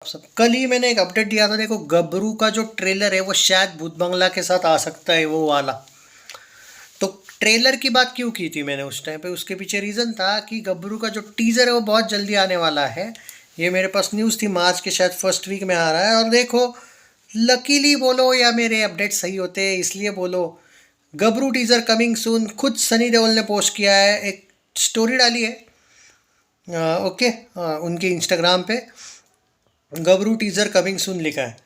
सब कल ही मैंने एक अपडेट दिया था। देखो, गबरू का जो ट्रेलर है वो शायद भूत बंगला के साथ आ सकता है, वो वाला। तो ट्रेलर की बात क्यों की थी मैंने उस टाइम पे, उसके पीछे रीज़न था कि गबरू का जो टीज़र है वो बहुत जल्दी आने वाला है। ये मेरे पास न्यूज़ थी, मार्च के शायद फर्स्ट वीक में आ रहा है। और देखो, लकीली बोलो या मेरे अपडेट सही होते हैं इसलिए बोलो, गबरू टीज़र कमिंग सून। खुद सनी देओल ने पोस्ट किया है, एक स्टोरी डाली है। ओके, उनके इंस्टाग्राम पे गबरू टीज़र कमिंग सून लिखा है।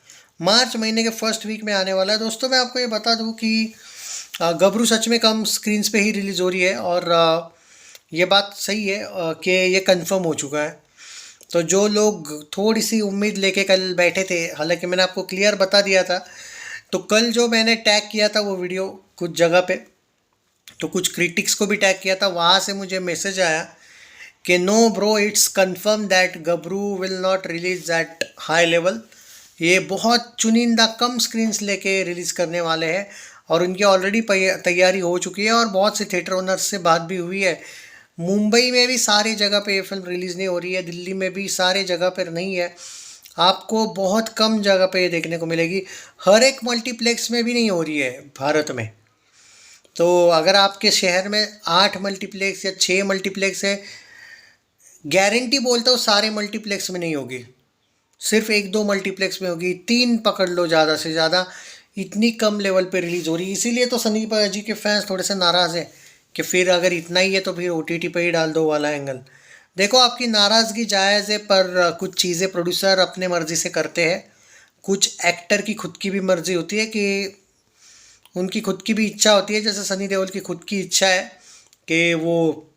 मार्च महीने के फर्स्ट वीक में आने वाला है। दोस्तों, मैं आपको ये बता दूं कि गबरू सच में कम स्क्रीन्स पे ही रिलीज़ हो रही है। और ये बात सही है कि ये कंफर्म हो चुका है। तो जो लोग थोड़ी सी उम्मीद लेके कल बैठे थे, हालांकि मैंने आपको क्लियर बता दिया था। तो कल जो मैंने टैग किया था वो वीडियो कुछ जगह पे, तो कुछ क्रिटिक्स को भी टैग किया था, वहाँ से मुझे मैसेज आया कि no bro, it's confirm that Gabru will not release at high level. ये बहुत चुनिंदा कम स्क्रीन्स लेके रिलीज़ करने वाले हैं। और उनकी ऑलरेडी तैयारी हो चुकी है और बहुत से थिएटर ओनर्स से बात भी हुई है। मुंबई में भी सारी जगह पे ये फिल्म रिलीज़ नहीं हो रही है, दिल्ली में भी सारे जगह पर नहीं है। आपको बहुत कम जगह पे ये देखने को मिलेगी। हर एक मल्टीप्लेक्स में भी नहीं हो रही है भारत में। तो अगर आपके शहर में 8 मल्टीप्लेक्स या 6 मल्टीप्लेक्स है, गारंटी बोलता हूँ सारे मल्टीप्लेक्स में नहीं होगी, सिर्फ एक दो मल्टीप्लेक्स में होगी। 3 पकड़ लो ज़्यादा से ज़्यादा, इतनी कम लेवल पे रिलीज़ हो रही है। इसीलिए तो सनी जी के फैंस थोड़े से नाराज़ हैं कि फिर अगर इतना ही है तो फिर OTT पे ही डाल दो वाला एंगल। देखो, आपकी नाराज़गी जायज़ है, पर कुछ चीज़ें प्रोड्यूसर अपने मर्ज़ी से करते हैं। कुछ एक्टर की खुद की भी मर्ज़ी होती है कि उनकी खुद की भी इच्छा होती है। जैसे सनी देओल की खुद की इच्छा है कि वो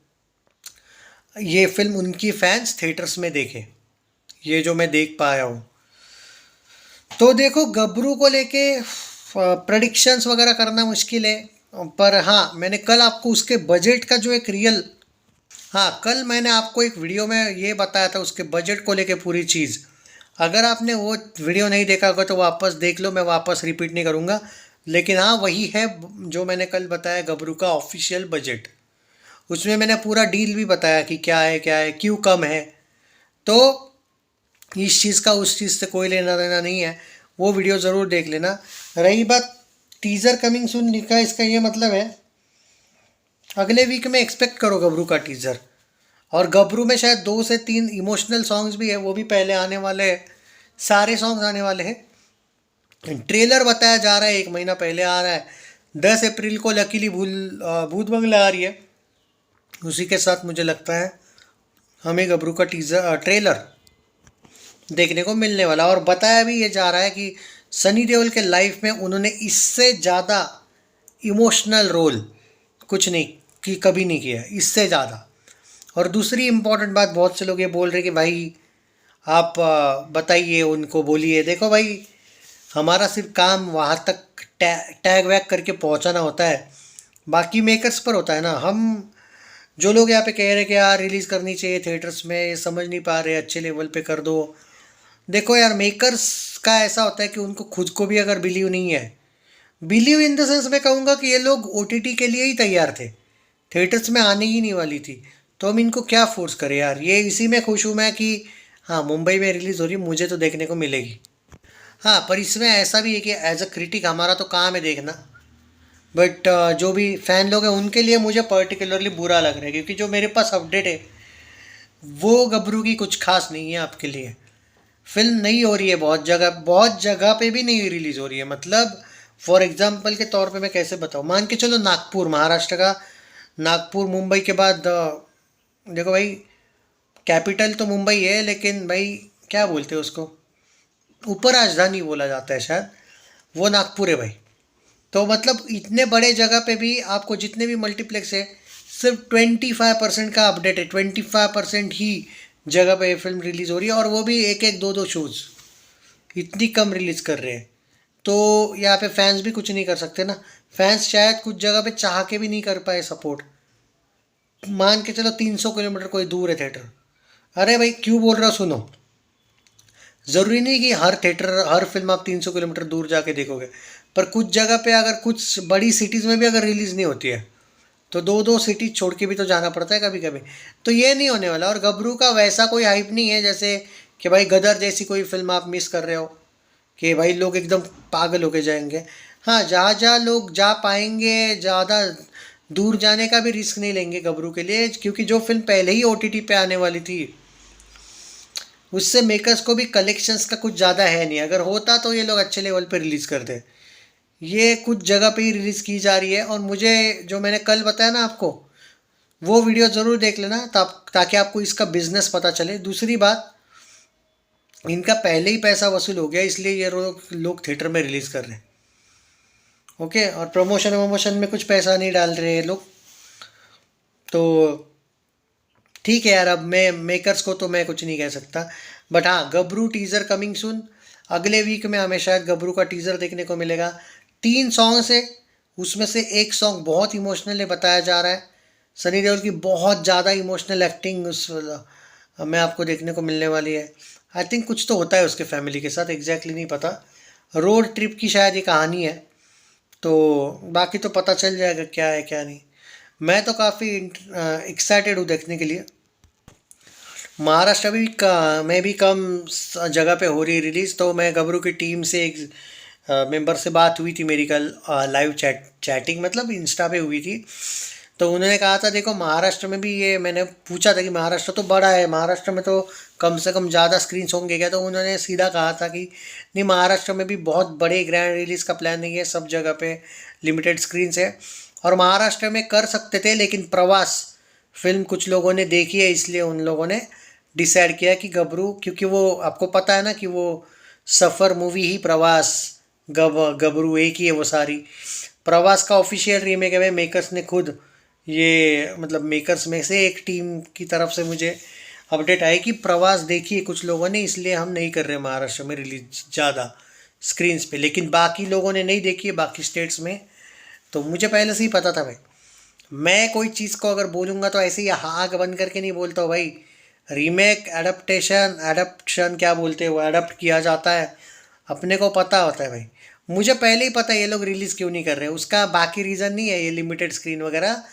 ये फिल्म उनकी फैंस थिएटर्स में देखें, ये जो मैं देख पाया हूँ। तो देखो, गबरू को लेके प्रडिक्शंस वगैरह करना मुश्किल है। पर हाँ, मैंने कल आपको उसके बजट का जो एक रियल, हाँ, कल मैंने आपको एक वीडियो में ये बताया था उसके बजट को लेके पूरी चीज़। अगर आपने वो वीडियो नहीं देखा होगा तो वापस देख लो, मैं वापस रिपीट नहीं करूँगा। लेकिन हाँ, वही है जो मैंने कल बताया, गबरू का ऑफिशियल बजट। उसमें मैंने पूरा डील भी बताया कि क्या है, क्यों कम है। तो इस चीज़ का उस चीज़ से कोई लेना देना नहीं है, वो वीडियो ज़रूर देख लेना। रही बात टीज़र कमिंग सून लिखा, इसका ये मतलब है अगले वीक में एक्सपेक्ट करो गबरू का टीज़र। और गबरू में शायद 2 से 3 इमोशनल सॉन्ग्स भी है, वो भी पहले आने वाले हैं। सारे सॉन्ग्स आने वाले हैं। ट्रेलर बताया जा रहा है 1 महीना पहले आ रहा है। 10 अप्रैल को लकीली भूत बंगला आ रही है। उसी के साथ मुझे लगता है हमें गबरू का टीज़र ट्रेलर देखने को मिलने वाला। और बताया भी ये जा रहा है कि सनी देओल के लाइफ में उन्होंने इससे ज़्यादा इमोशनल रोल कुछ नहीं कि कभी नहीं किया, इससे ज़्यादा। और दूसरी इम्पॉर्टेंट बात, बहुत से लोग ये बोल रहे कि भाई आप बताइए उनको, बोलिए। देखो भाई, हमारा सिर्फ काम वहाँ तक टैग वैग करके पहुँचाना होता है, बाकी मेकर्स पर होता है ना। हम जो लोग यहाँ पे कह रहे कि यार रिलीज़ करनी चाहिए थिएटर्स में, ये समझ नहीं पा रहे, अच्छे लेवल पे कर दो। देखो यार, मेकर्स का ऐसा होता है कि उनको खुद को भी अगर बिलीव नहीं है, बिलीव इन द सेंस मैं कहूँगा कि ये लोग OTT के लिए ही तैयार थे, थिएटर्स में आने ही नहीं वाली थी। तो हम इनको क्या फोर्स करें यार। ये इसी में खुश हूँ मैं कि हाँ, मुंबई में रिलीज़ हो रही, मुझे तो देखने को मिलेगी। हाँ, पर इसमें ऐसा भी है कि एज अ क्रिटिक हमारा तो काम है देखना। बट जो भी फ़ैन लोग हैं उनके लिए मुझे पर्टिकुलरली बुरा लग रहा है, क्योंकि जो मेरे पास अपडेट है वो गबरू की कुछ खास नहीं है आपके लिए। फिल्म नहीं हो रही है, बहुत जगह पे भी नहीं रिलीज़ हो रही है। मतलब फॉर एग्जांपल के तौर पे मैं कैसे बताऊँ, मान के चलो नागपुर, महाराष्ट्र का नागपुर, मुंबई के बाद देखो भाई, कैपिटल तो मुंबई है, लेकिन भाई क्या बोलते हैं उसको, ऊपर राजधानी बोला जाता है शायद, वो नागपुर है भाई। तो मतलब इतने बड़े जगह पे भी आपको जितने भी मल्टीप्लेक्स है, सिर्फ 25% का अपडेट है। 25% ही जगह पे ये फिल्म रिलीज़ हो रही है, और वो भी एक एक दो दो शोज़, इतनी कम रिलीज़ कर रहे हैं। तो यहाँ पे फैंस भी कुछ नहीं कर सकते ना। फैंस शायद कुछ जगह पे चाह के भी नहीं कर पाए सपोर्ट। मान के चलो 300 किलोमीटर कोई दूर है थिएटर, अरे भाई क्यों बोल रहा हो, सुनो। ज़रूरी नहीं कि हर थिएटर, हर फिल्म आप 300 किलोमीटर दूर जाके देखोगे। पर कुछ जगह पे अगर कुछ बड़ी सिटीज़ में भी अगर रिलीज़ नहीं होती है तो दो दो सिटी छोड़ के भी तो जाना पड़ता है कभी कभी। तो ये नहीं होने वाला। और गबरू का वैसा कोई हाइप नहीं है जैसे कि भाई गदर जैसी कोई फिल्म आप मिस कर रहे हो, कि भाई लोग एकदम पागल होके जाएंगे। हाँ, जहाँ जहाँ लोग जा पाएंगे, ज़्यादा दूर जाने का भी रिस्क नहीं लेंगे गबरू के लिए, क्योंकि जो फिल्म पहले ही ओटीटी पे आने वाली थी, उससे मेकर्स को भी कलेक्शंस का कुछ ज़्यादा है नहीं। अगर होता तो ये लोग अच्छे लेवल पे रिलीज़ करते। ये कुछ जगह पे ही रिलीज़ की जा रही है। और मुझे जो मैंने कल बताया ना आपको, वो वीडियो ज़रूर देख लेना, ताकि आपको इसका बिजनेस पता चले। दूसरी बात, इनका पहले ही पैसा वसूल हो गया, इसलिए ये लोग थिएटर में रिलीज़ कर रहे हैं। ओके, और प्रमोशन वमोशन में कुछ पैसा नहीं डाल रहे ये लोग। तो ठीक है यार, अब मैं मेकर्स को तो मैं कुछ नहीं कह सकता। बट हाँ, गबरू टीज़र कमिंग सून। अगले वीक में हमें शायद गबरू का टीज़र देखने को मिलेगा। 3 सॉन्ग्स है, उसमें से एक सॉन्ग बहुत इमोशनल है बताया जा रहा है। सनी देओल की बहुत ज़्यादा इमोशनल एक्टिंग उस में आपको देखने को मिलने वाली है। आई थिंक कुछ तो होता है उसके फैमिली के साथ, एग्जैक्टली नहीं पता। रोड ट्रिप की शायद ये कहानी है। तो बाकी तो पता चल जाएगा क्या है क्या नहीं। मैं तो काफ़ी एक्साइटेड हूँ देखने के लिए। महाराष्ट्र में भी कम जगह पे हो रही रिलीज़। तो मैं गबरू की टीम से एक मेंबर से बात हुई थी मेरी कल, लाइव चैटिंग मतलब इंस्टा पे हुई थी। तो उन्होंने कहा था देखो महाराष्ट्र में भी, ये मैंने पूछा था कि महाराष्ट्र तो बड़ा है, महाराष्ट्र में तो कम से कम ज़्यादा स्क्रीन्स होंगे क्या, तो उन्होंने सीधा कहा था कि नहीं, महाराष्ट्र में भी बहुत बड़े ग्रैंड रिलीज़ का प्लान नहीं है, सब जगह पे लिमिटेड स्क्रीन्स है। और महाराष्ट्र में कर सकते थे, लेकिन प्रवास फिल्म कुछ लोगों ने देखी है, इसलिए उन लोगों ने डिसाइड किया कि गबरू, क्योंकि वो आपको पता है ना कि वो सफ़र मूवी ही प्रवास, गबरू एक ही है वो सारी। प्रवास का ऑफिशियल रीमेक है, मेकर्स ने खुद, ये मतलब मेकर्स में से एक टीम की तरफ से मुझे अपडेट आई कि प्रवास देखिए कुछ लोगों ने, इसलिए हम नहीं कर रहे महाराष्ट्र में रिलीज ज़्यादा स्क्रीन्स पे। लेकिन बाकी लोगों ने नहीं देखी है, बाकी स्टेट्स में। तो मुझे पहले से ही पता था भाई। मैं कोई चीज़ को अगर बोलूँगा तो ऐसे ही आग बंद करके नहीं बोलता हूँ भाई। रीमेक, एडप्शन क्या बोलते हैं वो, एडप्ट किया जाता है, अपने को पता होता है भाई। मुझे पहले ही पता है ये लोग रिलीज़ क्यों नहीं कर रहे, उसका बाकी रीज़न नहीं है ये लिमिटेड स्क्रीन वगैरह।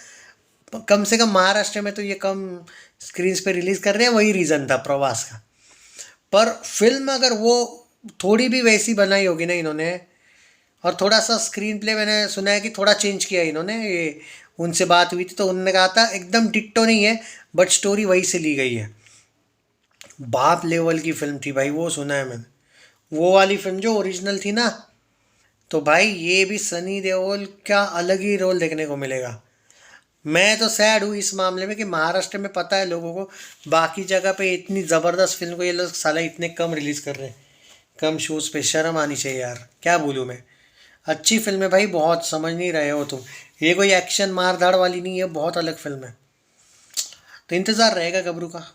कम से कम महाराष्ट्र में तो ये कम स्क्रीन्स पे रिलीज़ कर रहे हैं, वही रीज़न था प्रवास का। पर फिल्म अगर वो थोड़ी भी वैसी बनाई होगी ना इन्होंने, और थोड़ा सा स्क्रीन प्ले मैंने सुना है कि थोड़ा चेंज किया इन्होंने, ये उनसे बात हुई थी तो उन्होंने कहा था एकदम डिट्टो नहीं है, बट स्टोरी वही से ली गई है। बाप लेवल की फिल्म थी भाई वो, सुना है मैंने, वो वाली फिल्म जो ओरिजिनल थी ना। तो भाई ये भी सनी देओल का अलग ही रोल देखने को मिलेगा। मैं तो सैड हूँ इस मामले में कि महाराष्ट्र में पता है लोगों को, बाकी जगह पे इतनी ज़बरदस्त फिल्म को ये लोग साला इतने कम रिलीज़ कर रहे हैं, कम शोज़ पे। शर्म आनी चाहिए यार, क्या बोलूँ मैं। अच्छी फिल्म है भाई, बहुत समझ नहीं रहे हो तुम। ये कोई एक्शन मार धाड़ वाली नहीं है, बहुत अलग फिल्म है। तो इंतज़ार रहेगा गबरू का।